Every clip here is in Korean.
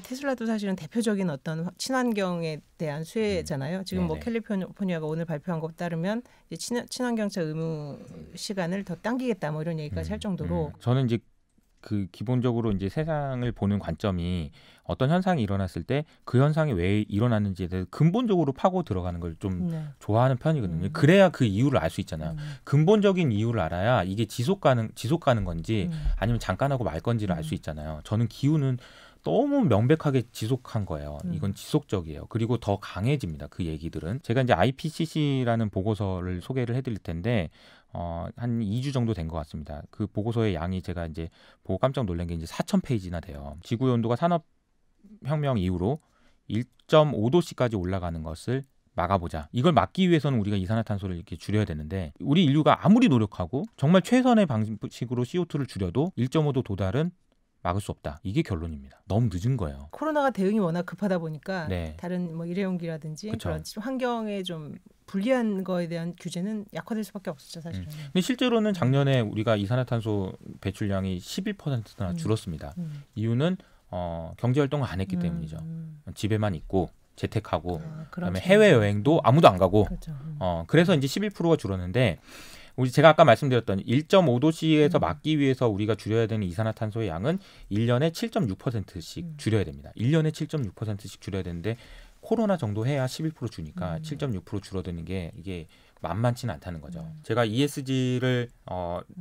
테슬라도 사실은 대표적인 어떤 친환경에 대한 수혜잖아요. 지금 뭐 캘리포니아가 오늘 발표한 것 따르면 이제 친환경차 의무 시간을 더 당기겠다 뭐 이런 얘기까지 할 정도로. 저는 이제 그 기본적으로 이제 세상을 보는 관점이 어떤 현상이 일어났을 때 그 현상이 왜 일어났는지에 대해서 근본적으로 파고 들어가는 걸 좀 좋아하는 편이거든요. 그래야 그 이유를 알 수 있잖아요. 근본적인 이유를 알아야 이게 지속 가는 건지 아니면 잠깐 하고 말 건지를 알 수 있잖아요. 저는 기후는 너무 명백하게 지속한 거예요. 이건 지속적이에요. 그리고 더 강해집니다. 그 얘기들은. 제가 이제 IPCC라는 보고서를 소개를 해드릴 텐데 한 2주 정도 된 것 같습니다. 그 보고서의 양이 제가 이제 보고 깜짝 놀란 게 이제 4,000페이지나 돼요. 지구 온도가 산업혁명 이후로 1.5도씨까지 올라가는 것을 막아보자. 이걸 막기 위해서는 우리가 이산화탄소를 이렇게 줄여야 되는데 우리 인류가 아무리 노력하고 정말 최선의 방식으로 CO2를 줄여도 1.5도 도달은 막을 수 없다. 이게 결론입니다. 너무 늦은 거예요. 코로나가 대응이 워낙 급하다 보니까 다른 뭐 일회용기라든지 그런 환경에 좀 불리한 거에 대한 규제는 약화될 수밖에 없었죠, 사실은. 근데 실제로는 작년에 우리가 이산화탄소 배출량이 11%나 줄었습니다. 이유는 경제활동을 안 했기 때문이죠. 집에만 있고 재택하고 그다음에 해외여행도 아무도 안 가고 그래서 이제 11%가 줄었는데 제가 아까 말씀드렸던 1.5도씨에서 막기 위해서 우리가 줄여야 되는 이산화탄소의 양은 1년에 7.6%씩 줄여야 됩니다. 1년에 7.6%씩 줄여야 되는데 코로나 정도 해야 11% 주니까 7.6% 줄어드는 게 이게 만만치는 않다는 거죠. 제가 ESG를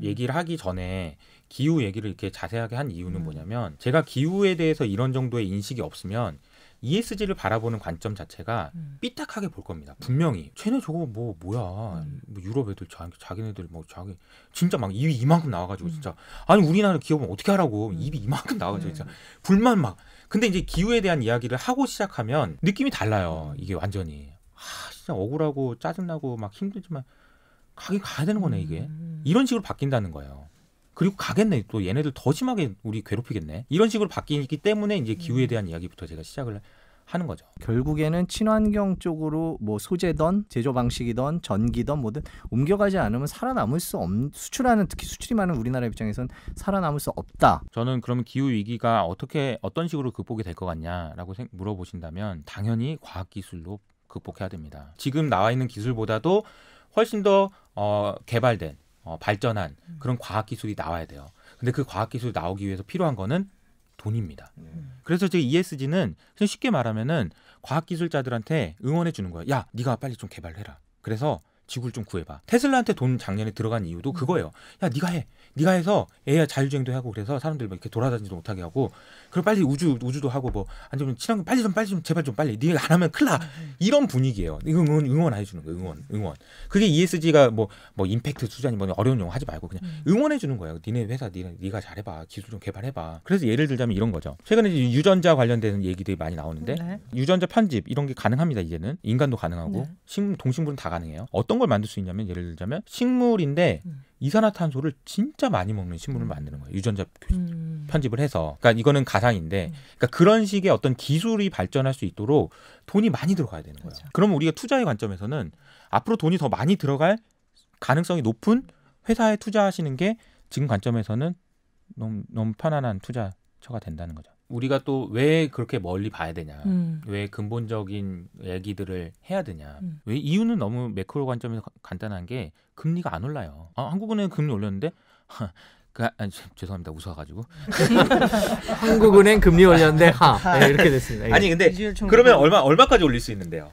얘기를 하기 전에 기후 얘기를 이렇게 자세하게 한 이유는 뭐냐면 제가 기후에 대해서 이런 정도의 인식이 없으면 ESG를 바라보는 관점 자체가 삐딱하게 볼 겁니다. 분명히 쟤네 저거 뭐야 뭐 유럽 애들 자기네들 뭐 자기 진짜 막 입이 이만큼 나와가지고 진짜 아니 우리나라 기업은 어떻게 하라고 입이 이만큼 나와가지고 진짜 불만 막 근데 이제 기후에 대한 이야기를 하고 시작하면 느낌이 달라요. 이게 완전히 진짜 억울하고 짜증나고 막 힘들지만 가긴 가야 되는 거네 이게 이런 식으로 바뀐다는 거예요. 그리고 가겠네. 또 얘네들 더 심하게 우리 괴롭히겠네. 이런 식으로 바뀌기 때문에 이제 기후에 대한 이야기부터 제가 시작을 하는 거죠. 결국에는 친환경 쪽으로 뭐 소재든 제조 방식이든 전기든 뭐든 옮겨가지 않으면 살아남을 수 없는 수출하는 특히 수출이 많은 우리나라 입장에선 살아남을 수 없다. 저는 그러면 기후 위기가 어떤 식으로 극복이 될 것 같냐라고 물어보신다면 당연히 과학기술로 극복해야 됩니다. 지금 나와 있는 기술보다도 훨씬 더 개발된 발전한 그런 과학기술이 나와야 돼요. 근데 그 과학기술이 나오기 위해서 필요한 거는 돈입니다. 그래서 제 ESG는 쉽게 말하면은 과학기술자들한테 응원해 주는 거예요. 야, 네가 빨리 좀 개발해라. 그래서 지구를 좀 구해봐. 테슬라한테 돈 작년에 들어간 이유도 그거예요. 야, 네가 해. 네가 해서 AI 자율주행도 하고 그래서 사람들 막 이렇게 돌아다니지도 못하게 하고 그리고 빨리 우주도 하고 뭐 아니면 친환경 빨리 좀 제발 좀 빨리 네가 안 하면 큰일 나. 이런 분위기예요. 이거 응원해 주는 거예요. 응원. 그게 ESG가 뭐 임팩트 투자니 뭐 어려운 용어 하지 말고 그냥 응원해 주는 거예요. 니네 회사 네가 잘해봐. 기술 좀 개발해봐. 그래서 예를 들자면 이런 거죠. 최근에 이제 유전자 관련된 얘기들이 많이 나오는데 유전자 편집 이런 게 가능합니다. 이제는 인간도 가능하고 동식물은 다 가능해요. 어떤 걸 만들 수 있냐면 예를 들자면 식물인데 이산화탄소를 진짜 많이 먹는 식물을 만드는 거예요. 유전자 편집을 해서. 그러니까 이거는 가상인데 그러니까 그런 식의 어떤 기술이 발전할 수 있도록 돈이 많이 들어가야 되는 거예요. 그럼 우리가 투자의 관점에서는 앞으로 돈이 더 많이 들어갈 가능성이 높은 회사에 투자하시는 게 지금 관점에서는 너무 편안한 투자처가 된다는 거죠. 우리가 또 왜 그렇게 멀리 봐야 되냐. 왜 근본적인 얘기들을 해야 되냐. 왜 이유는 너무 매크로 관점에서 간단한 게 금리가 안 올라요. 한국은행 금리 올렸는데 죄송합니다. 웃어가지고. 한국은행 금리 올렸는데 이렇게 됐습니다. 아니 근데 그러면 얼마까지 올릴 수 있는데요?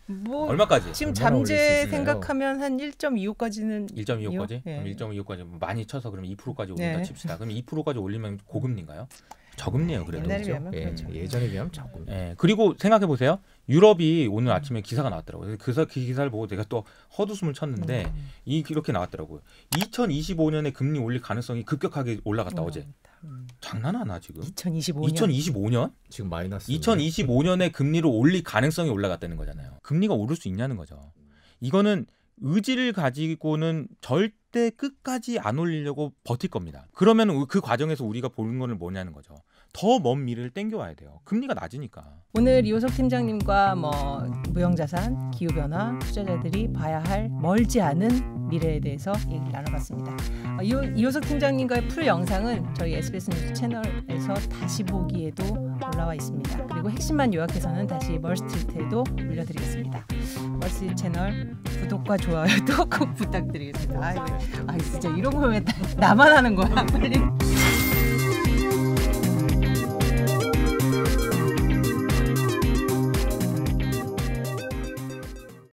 뭐 얼마까지? 지금 잠재 생각하면 한 1.25까지는 1.25까지? 그럼 1.25까지 많이 쳐서 그럼 2%까지 올린다 칩시다. 그럼 2%까지 올리면 고금리인가요? 저금리예요, 그래도. 옛날에 비하면 그렇죠. 예전에 비하면 저금리. 그리고 생각해 보세요. 유럽이 오늘 아침에 기사가 나왔더라고요. 그 기사를 보고 내가 또 헛웃음을 쳤는데 이렇게 나왔더라고요. 2025년에 금리 올릴 가능성이 급격하게 올라갔다 어제. 장난하나 지금? 2025년? 지금 마이너스. 2025년에 금리를 올릴 가능성이 올라갔다는 거잖아요. 금리가 오를 수 있냐는 거죠. 이거는 의지를 가지고는 절대 끝까지 안 올리려고 버틸 겁니다. 그러면 그 과정에서 우리가 보는 거는 뭐냐는 거죠. 더 먼 미래를 땡겨와야 돼요. 금리가 낮으니까. 오늘 이호석 팀장님과 무형자산, 기후변화, 투자자들이 봐야 할 멀지 않은 미래에 대해서 얘기를 나눠봤습니다. 이호석 팀장님과의 풀 영상은 저희 SBS 뉴스 채널에서 다시 보기에도 올라와 있습니다. 그리고 핵심만 요약해서는 다시 멀스트리트에도 올려드리겠습니다. 멀스트리트 채널 구독과 좋아요도 꼭 부탁드리겠습니다. 진짜 이런 거면 나만 하는 거야. 빨리.